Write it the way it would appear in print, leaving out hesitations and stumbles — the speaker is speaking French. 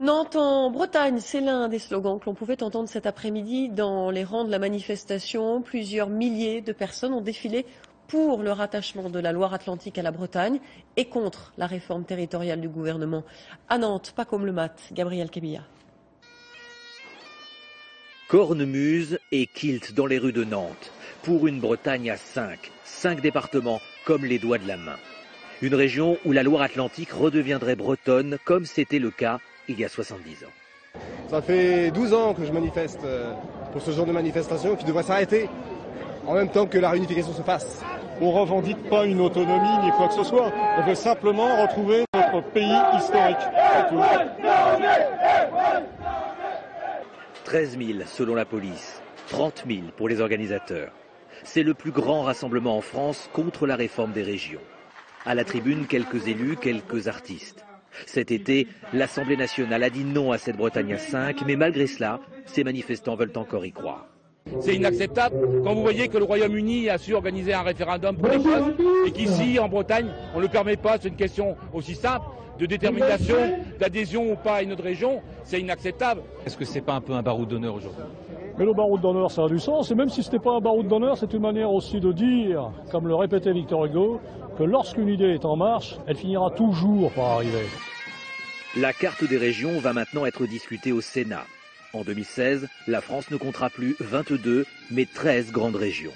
Nantes en Bretagne, c'est l'un des slogans que l'on pouvait entendre cet après-midi dans les rangs de la manifestation. Plusieurs milliers de personnes ont défilé pour le rattachement de la Loire-Atlantique à la Bretagne et contre la réforme territoriale du gouvernement. À Nantes, pas comme le mat, Gabriel Kebia. Cornemuse et kilt dans les rues de Nantes, pour une Bretagne à 5 départements comme les doigts de la main. Une région où la Loire-Atlantique redeviendrait bretonne comme c'était le cas il y a 70 ans. Ça fait 12 ans que je manifeste pour ce genre de manifestation qui devrait s'arrêter en même temps que la réunification se fasse. On ne revendique pas une autonomie ni quoi que ce soit. On veut simplement retrouver notre pays historique. 13 000 selon la police, 30 000 pour les organisateurs. C'est le plus grand rassemblement en France contre la réforme des régions. À la tribune, quelques élus, quelques artistes. Cet été, l'Assemblée nationale a dit non à cette Bretagne à 5, mais malgré cela, ces manifestants veulent encore y croire. C'est inacceptable quand vous voyez que le Royaume-Uni a su organiser un référendum pour les postes et qu'ici, en Bretagne, on ne le permet pas. C'est une question aussi simple de détermination, d'adhésion ou pas à une autre région. C'est inacceptable. Est-ce que c'est pas un peu un baroud d'honneur aujourd'hui? Mais le baroud d'honneur, ça a du sens. Et même si ce n'était pas un baroud d'honneur, c'est une manière aussi de dire, comme le répétait Victor Hugo, que lorsqu'une idée est en marche, elle finira toujours par arriver. La carte des régions va maintenant être discutée au Sénat. En 2016, la France ne comptera plus 22, mais 13 grandes régions.